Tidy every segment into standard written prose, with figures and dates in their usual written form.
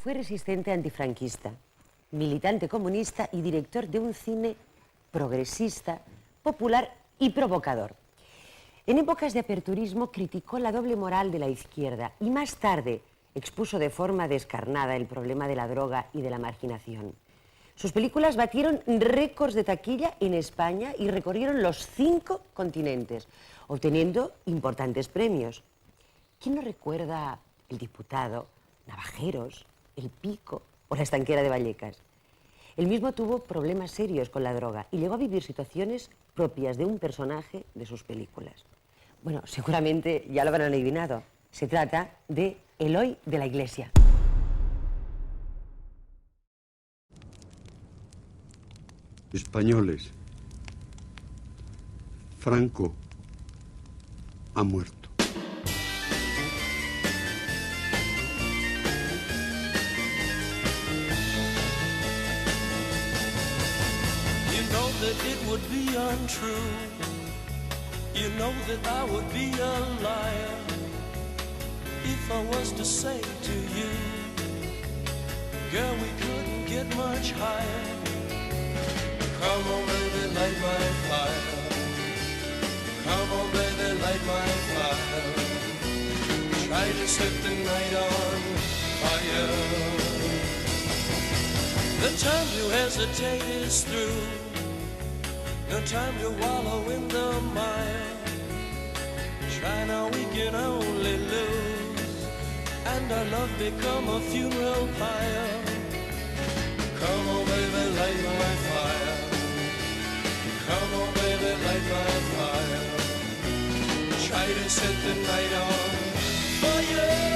Fue resistente antifranquista, militante comunista y director de un cine progresista, popular y provocador. En épocas de aperturismo criticó la doble moral de la izquierda y más tarde expuso de forma descarnada el problema de la droga y de la marginación. Sus películas batieron récords de taquilla en España y recorrieron los 5 continentes, obteniendo importantes premios. ¿Quién no recuerda El Diputado, Navajeros, El Pico o La Estanquera de Vallecas? Él mismo tuvo problemas serios con la droga y llegó a vivir situaciones propias de un personaje de sus películas. Bueno, seguramente ya lo habrán adivinado. Se trata de Eloy de la Iglesia. Españoles, Franco ha muerto. You know that it would be untrue. You know that I would be a liar if I was to say to you, girl, we couldn't get much higher. Come on, baby, light my fire. Come on, baby, light my fire. Try to set the night on fire. The time to hesitate is through. No time to wallow in the mire. Try now, we can only lose, and our love become a funeral pyre. Come on, baby, light my fire. Come on, baby, light my fire. Try to set the night on fire.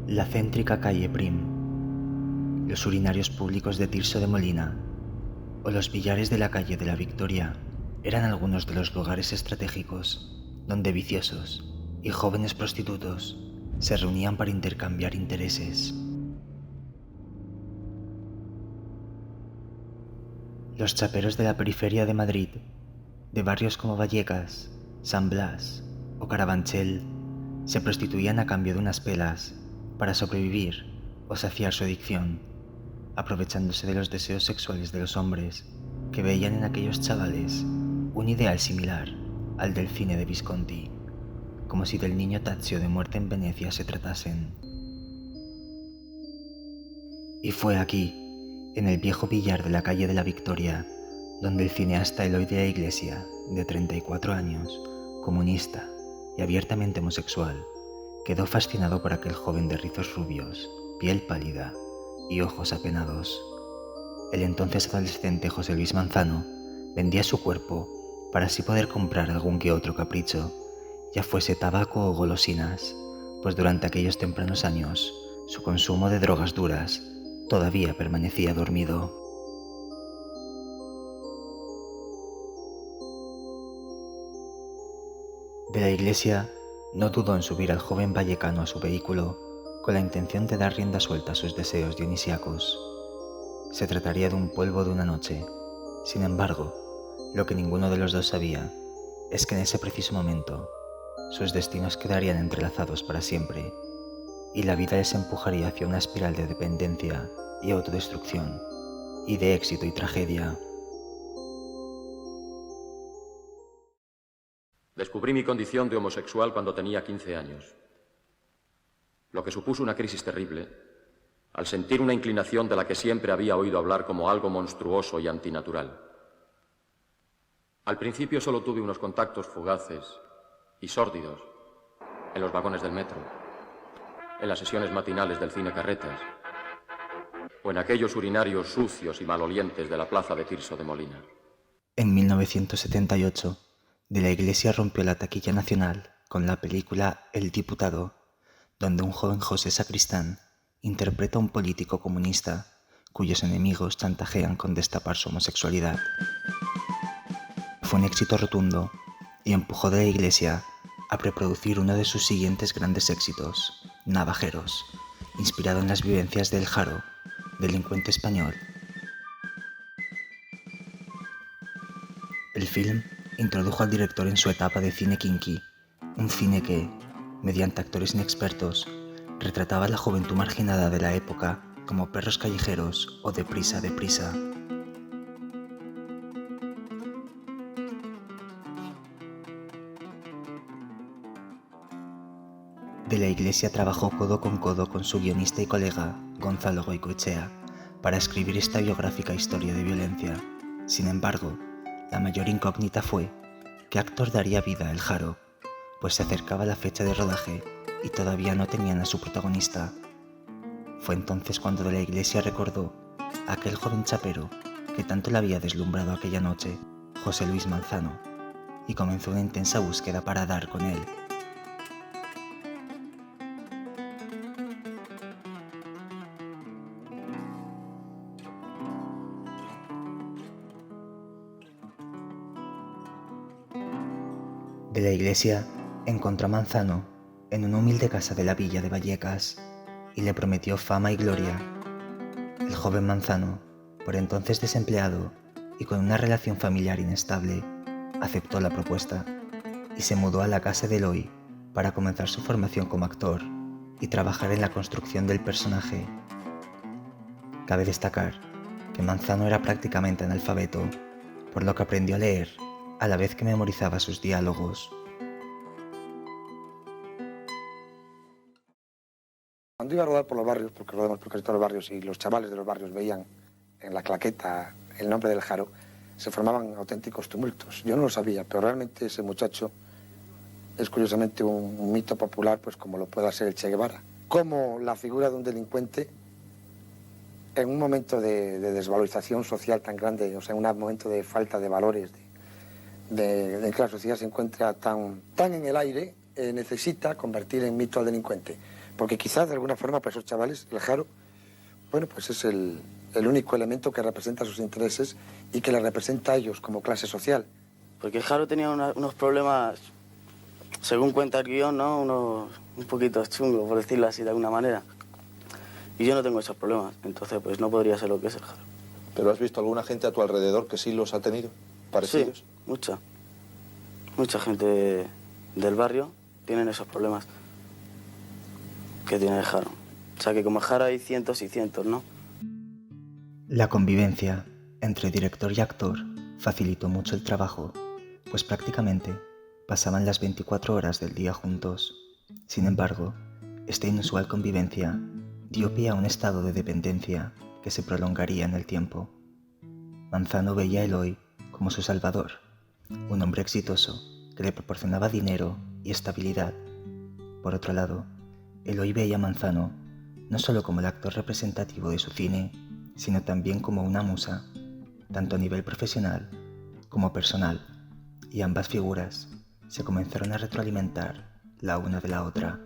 La céntrica calle Prim, los urinarios públicos de Tirso de Molina o los billares de la calle de la Victoria eran algunos de los lugares estratégicos donde viciosos y jóvenes prostitutos se reunían para intercambiar intereses. Los chaperos de la periferia de Madrid, de barrios como Vallecas, San Blas o Carabanchel, se prostituían a cambio de unas pelas para sobrevivir o saciar su adicción, aprovechándose de los deseos sexuales de los hombres que veían en aquellos chavales un ideal similar al del cine de Visconti, como si del niño Tazio de Muerte en Venecia se tratasen. Y fue aquí, en el viejo billar de la calle de la Victoria, donde el cineasta Eloy de la Iglesia, de 34 años, comunista y abiertamente homosexual, quedó fascinado por aquel joven de rizos rubios, piel pálida y ojos apenados. El entonces adolescente José Luis Manzano vendía su cuerpo para así poder comprar algún que otro capricho, ya fuese tabaco o golosinas, pues durante aquellos tempranos años su consumo de drogas duras todavía permanecía dormido. De la Iglesia no dudó en subir al joven vallecano a su vehículo con la intención de dar rienda suelta a sus deseos dionisíacos. Se trataría de un polvo de una noche. Sin embargo, lo que ninguno de los dos sabía es que en ese preciso momento sus destinos quedarían entrelazados para siempre y la vida les empujaría hacia una espiral de dependencia y autodestrucción, y de éxito y tragedia. Descubrí mi condición de homosexual cuando tenía 15 años. lo que supuso una crisis terrible, al sentir una inclinación de la que siempre había oído hablar como algo monstruoso y antinatural. Al principio solo tuve unos contactos fugaces y sórdidos en los vagones del metro, en las sesiones matinales del cine Carretas, o en aquellos urinarios sucios y malolientes de la plaza de Tirso de Molina. En 1978, De la Iglesia rompió la taquilla nacional con la película El Diputado, donde un joven José Sacristán interpreta a un político comunista cuyos enemigos chantajean con destapar su homosexualidad. Fue un éxito rotundo y empujó de la Iglesia a preproducir uno de sus siguientes grandes éxitos, Navajeros, inspirado en las vivencias de El Jaro, delincuente español. El film introdujo al director en su etapa de cine kinky, un cine que, mediante actores inexpertos, retrataba la juventud marginada de la época como perros callejeros o deprisa. De la Iglesia trabajó codo con su guionista y colega, Gonzalo Goicoechea, para escribir esta biográfica historia de violencia. Sin embargo, la mayor incógnita fue qué actor daría vida a El Jaro, pues se acercaba la fecha de rodaje y todavía no tenían a su protagonista. Fue entonces cuando De la Iglesia recordó a aquel joven chapero que tanto le había deslumbrado aquella noche, José Luis Manzano, y comenzó una intensa búsqueda para dar con él. De la Iglesia encontró a Manzano en una humilde casa de la villa de Vallecas y le prometió fama y gloria. El joven Manzano, por entonces desempleado y con una relación familiar inestable, aceptó la propuesta y se mudó a la casa de Eloy para comenzar su formación como actor y trabajar en la construcción del personaje. Cabe destacar que Manzano era prácticamente analfabeto, por lo que aprendió a leer a la vez que memorizaba sus diálogos. Cuando iba a rodar por los barrios, porque rodamos por casi todos los barrios y los chavales de los barrios veían en la claqueta el nombre del Jaro, se formaban auténticos tumultos. Yo no lo sabía, pero realmente ese muchacho es curiosamente un mito popular, pues como lo pueda ser el Che Guevara. Como la figura de un delincuente, en un momento de desvalorización social tan grande, o sea, en un momento de falta de valores, de que la sociedad se encuentra tan en el aire, necesita convertir en mito al delincuente. Porque quizás de alguna forma para esos chavales el Jaro, bueno, pues es el único elemento que representa sus intereses y que les representa a ellos como clase social. Porque el Jaro tenía unos problemas, según cuenta el guión, ¿no? Un poquito chungos, por decirlo así de alguna manera. Y yo no tengo esos problemas, entonces pues no podría ser lo que es el Jaro. ¿Pero has visto alguna gente a tu alrededor que sí los ha tenido parecidos? Sí, mucha. Mucha gente del barrio tienen esos problemas que tiene el Jaro. O sea que como el Jaro hay cientos y cientos, ¿no? La convivencia entre director y actor facilitó mucho el trabajo, pues prácticamente pasaban las 24 horas del día juntos. Sin embargo, esta inusual convivencia dio pie a un estado de dependencia que se prolongaría en el tiempo. Manzano veía a Eloy como su salvador, un hombre exitoso que le proporcionaba dinero y estabilidad. Por otro lado, Eloy veía a Manzano no solo como el actor representativo de su cine, sino también como una musa, tanto a nivel profesional como personal, y ambas figuras se comenzaron a retroalimentar la una de la otra,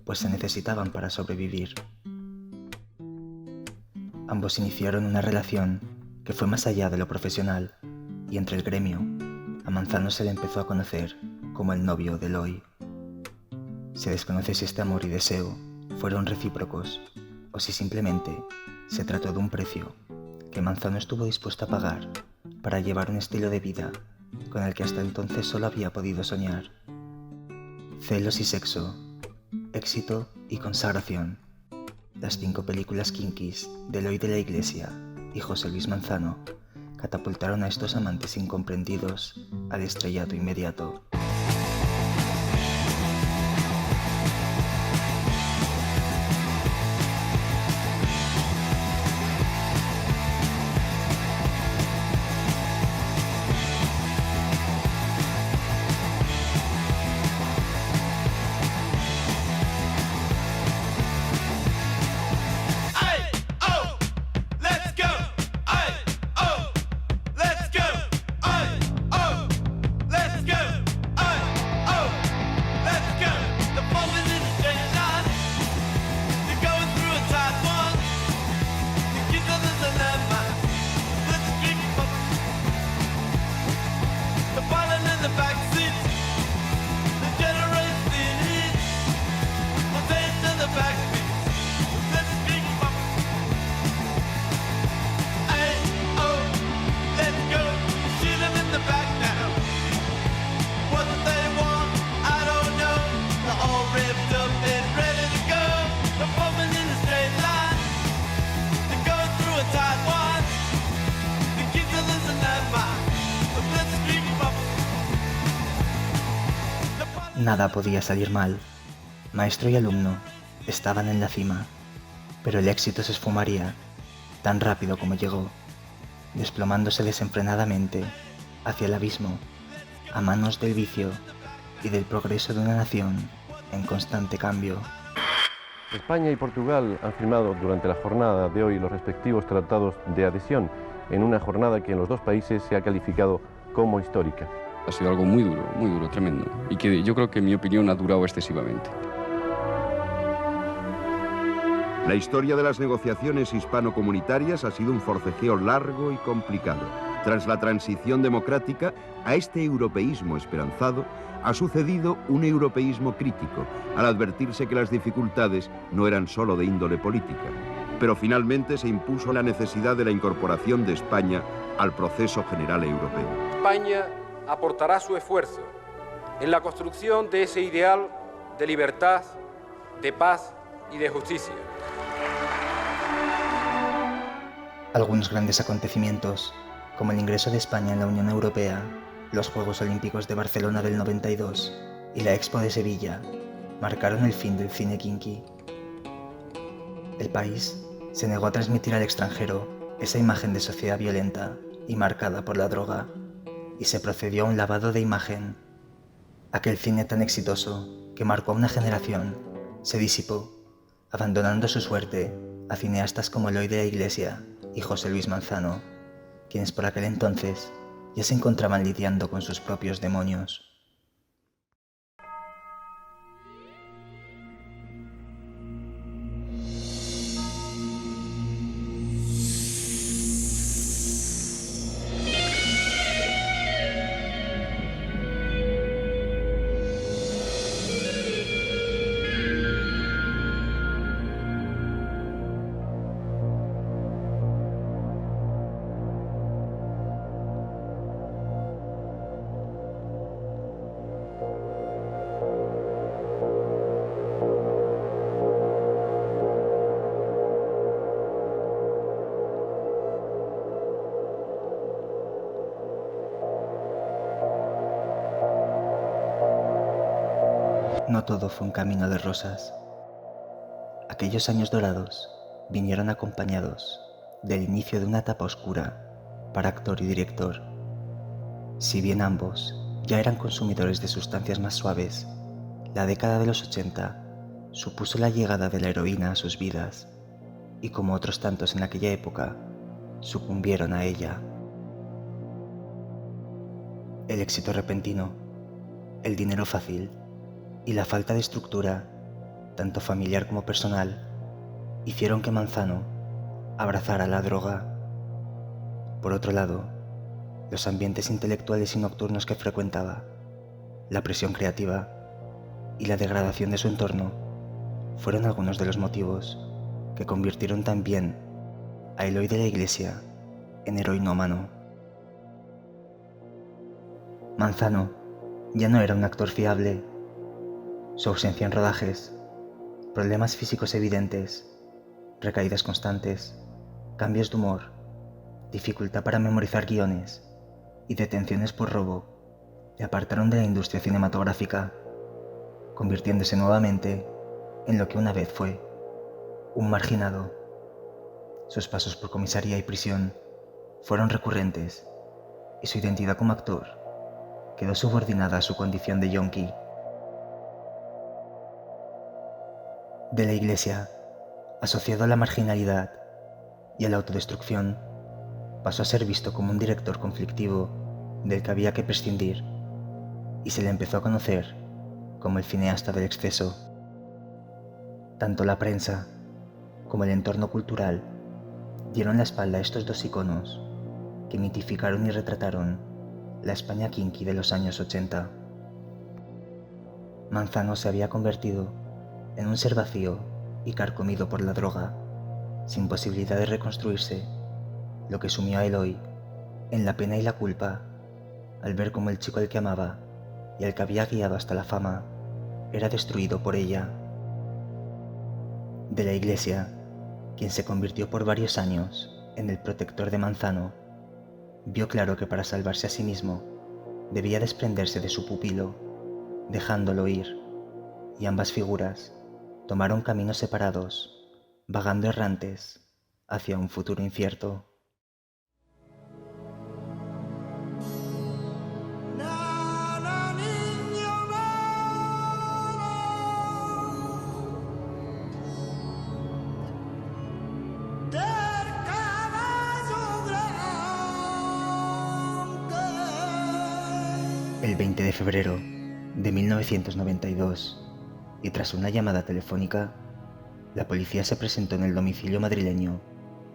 pues se necesitaban para sobrevivir. Ambos iniciaron una relación que fue más allá de lo profesional, y entre el gremio, a Manzano se le empezó a conocer como el novio de Eloy. Se desconoce si este amor y deseo fueron recíprocos o si simplemente se trató de un precio que Manzano estuvo dispuesto a pagar para llevar un estilo de vida con el que hasta entonces solo había podido soñar. Celos y sexo, éxito y consagración. Las 5 películas kinkis de Eloy de la Iglesia y José Luis Manzano catapultaron a estos amantes incomprendidos al estrellato inmediato. Nada podía salir mal. Maestro y alumno estaban en la cima, pero el éxito se esfumaría tan rápido como llegó, desplomándose desenfrenadamente hacia el abismo, a manos del vicio y del progreso de una nación en constante cambio. España y Portugal han firmado durante la jornada de hoy los respectivos tratados de adhesión, en una jornada que en los dos países se ha calificado como histórica. Ha sido algo muy duro, tremendo, y que yo creo que en mi opinión ha durado excesivamente. La historia de las negociaciones hispano-comunitarias ha sido un forcejeo largo y complicado. Tras la transición democrática, a este europeísmo esperanzado ha sucedido un europeísmo crítico, al advertirse que las dificultades no eran solo de índole política. Pero finalmente se impuso la necesidad de la incorporación de España al proceso general europeo. España aportará su esfuerzo en la construcción de ese ideal de libertad, de paz y de justicia. Algunos grandes acontecimientos, como el ingreso de España en la Unión Europea, los Juegos Olímpicos de Barcelona del 92 y la Expo de Sevilla, marcaron el fin del cine kinky. El país se negó a transmitir al extranjero esa imagen de sociedad violenta y marcada por la droga, y se procedió a un lavado de imagen. Aquel cine tan exitoso que marcó a una generación se disipó, abandonando su suerte a cineastas como Eloy de la Iglesia y José Luis Manzano, quienes por aquel entonces ya se encontraban lidiando con sus propios demonios. No todo fue un camino de rosas. Aquellos años dorados vinieron acompañados del inicio de una etapa oscura para actor y director. Si bien ambos ya eran consumidores de sustancias más suaves, la década de los 80 supuso la llegada de la heroína a sus vidas, y como otros tantos en aquella época, sucumbieron a ella. El éxito repentino, el dinero fácil y la falta de estructura, tanto familiar como personal, hicieron que Manzano abrazara la droga. Por otro lado, los ambientes intelectuales y nocturnos que frecuentaba, la presión creativa y la degradación de su entorno fueron algunos de los motivos que convirtieron también a Eloy de la Iglesia en heroinómano. Manzano ya no era un actor fiable. Su ausencia en rodajes, problemas físicos evidentes, recaídas constantes, cambios de humor, dificultad para memorizar guiones y detenciones por robo le apartaron de la industria cinematográfica, convirtiéndose nuevamente en lo que una vez fue, un marginado. Sus pasos por comisaría y prisión fueron recurrentes y su identidad como actor quedó subordinada a su condición de yonki. De la Iglesia, asociado a la marginalidad y a la autodestrucción, pasó a ser visto como un director conflictivo del que había que prescindir, y se le empezó a conocer como el cineasta del exceso. Tanto la prensa como el entorno cultural dieron la espalda a estos dos iconos que mitificaron y retrataron la España kinky de los años 80. Manzano se había convertido en un ser vacío y carcomido por la droga, sin posibilidad de reconstruirse, lo que sumió a Eloy en la pena y la culpa al ver cómo el chico al que amaba y al que había guiado hasta la fama era destruido por ella. De la Iglesia, quien se convirtió por varios años en el protector de Manzano, vio claro que para salvarse a sí mismo debía desprenderse de su pupilo dejándolo ir, y ambas figuras tomaron caminos separados, vagando errantes hacia un futuro incierto. El 20 de febrero de 1992, y tras una llamada telefónica, la policía se presentó en el domicilio madrileño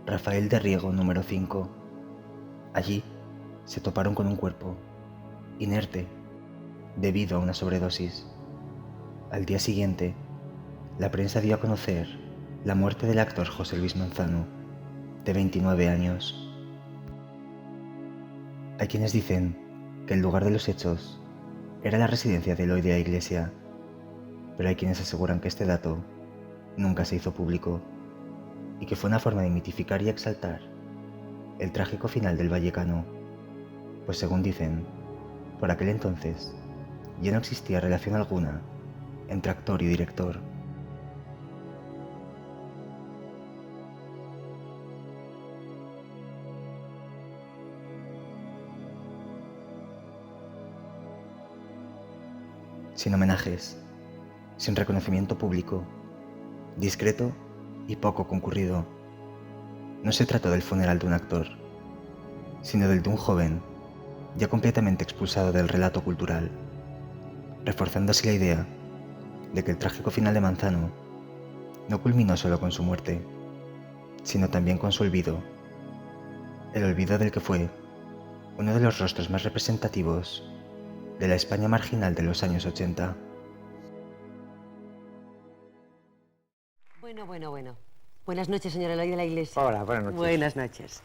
Rafael de Riego número 5. Allí se toparon con un cuerpo, inerte, debido a una sobredosis. Al día siguiente, la prensa dio a conocer la muerte del actor José Luis Manzano, de 29 años. Hay quienes dicen que el lugar de los hechos era la residencia de Eloy de la Iglesia, pero hay quienes aseguran que este dato nunca se hizo público y que fue una forma de mitificar y exaltar el trágico final del vallecano, pues según dicen, por aquel entonces ya no existía relación alguna entre actor y director. Sin homenajes, sin reconocimiento público, discreto y poco concurrido. No se trató del funeral de un actor, sino del de un joven ya completamente expulsado del relato cultural, reforzando así la idea de que el trágico final de Manzano no culminó solo con su muerte, sino también con su olvido, el olvido del que fue uno de los rostros más representativos de la España marginal de los años 80. Bueno. Buenas noches, señor Eloy de la Iglesia. Hola, buenas noches. Buenas noches.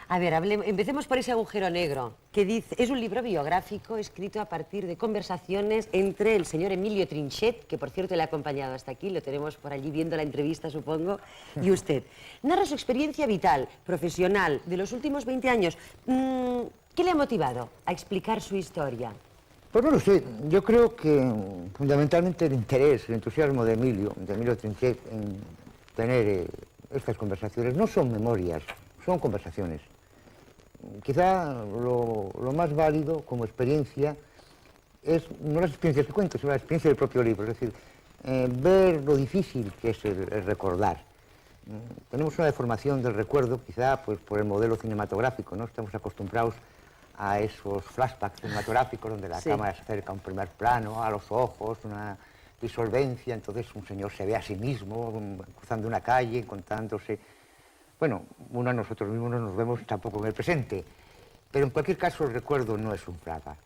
A ver, empecemos por ese agujero negro, que dice, es un libro biográfico escrito a partir de conversaciones entre el señor Emilio Trinchet, que por cierto le ha acompañado hasta aquí, lo tenemos por allí viendo la entrevista, supongo, y usted. Narra su experiencia vital, profesional, de los últimos 20 años. ¿Qué le ha motivado a explicar su historia? Pues no lo sé, yo creo que fundamentalmente el interés, el entusiasmo de Emilio Trinchet en tener estas conversaciones no son memorias, son conversaciones. Quizá lo más válido como experiencia es no las experiencias que cuento, sino la experiencia del propio libro, es decir, ver lo difícil que es el recordar. Tenemos una deformación del recuerdo, quizá pues, por el modelo cinematográfico, ¿no? Estamos acostumbrados a esos flashbacks cinematográficos donde la cámara se acerca a un primer plano, a los ojos, una disolvencia, entonces un señor se ve a sí mismo cruzando una calle, encontrándose. Bueno, nosotros mismos no nos vemos tampoco en el presente, pero en cualquier caso el recuerdo no es un flashback.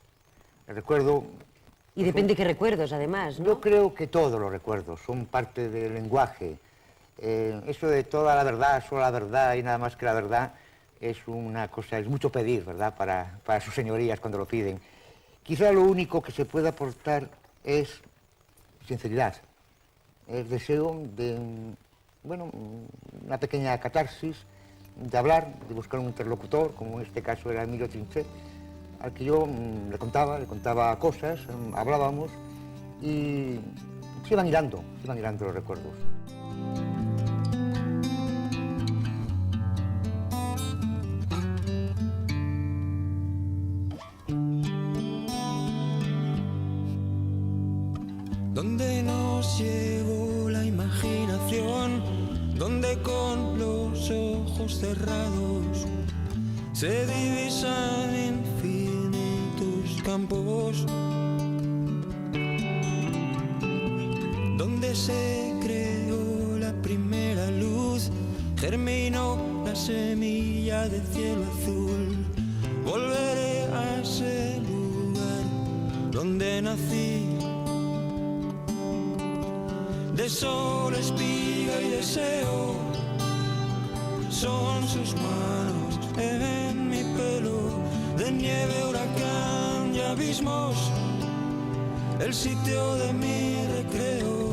El recuerdo... Y depende qué recuerdos, además, ¿no? Yo creo que todos los recuerdos son parte del lenguaje. Eso de toda la verdad, solo la verdad y nada más que la verdad, es una cosa, es mucho pedir, ¿verdad?, para sus señorías cuando lo piden. Quizá lo único que se puede aportar es sinceridad, el deseo de, bueno, una pequeña catarsis, de hablar, de buscar un interlocutor, como en este caso era Emilio Trinchet, al que yo le contaba cosas, hablábamos y se iban hilando los recuerdos. Donde nos llevó la imaginación, donde con los ojos cerrados se divisan infinitos campos, donde se creó la primera luz, germinó la semilla de cielo azul. Volveré a ese lugar donde nací, de sol, espiga y deseo, son sus manos en mi pelo, de nieve, huracán y abismos, el sitio de mi recreo.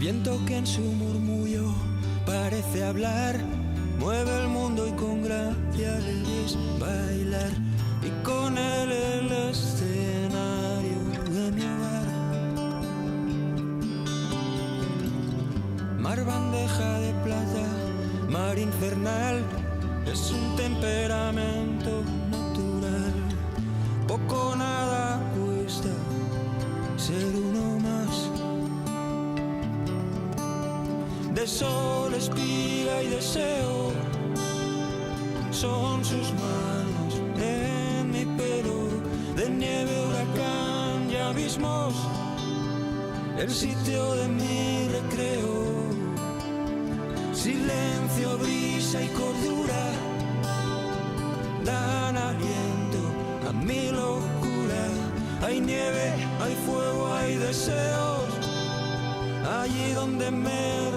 Viento que en su murmullo parece hablar, mueve el mundo y con gracia le ves bailar, y con él el escenario de mi hogar. Mar bandeja de plata, mar infernal, es un temperamento natural. Poco o nada cuesta ser uno más. De sol, espiga y deseo son sus manos en mi pelo. De nieve, huracán y abismos, el sitio de mi recreo. Silencio, brisa y cordura dan aliento a mi locura. Hay nieve, hay fuego, hay deseos, allí donde me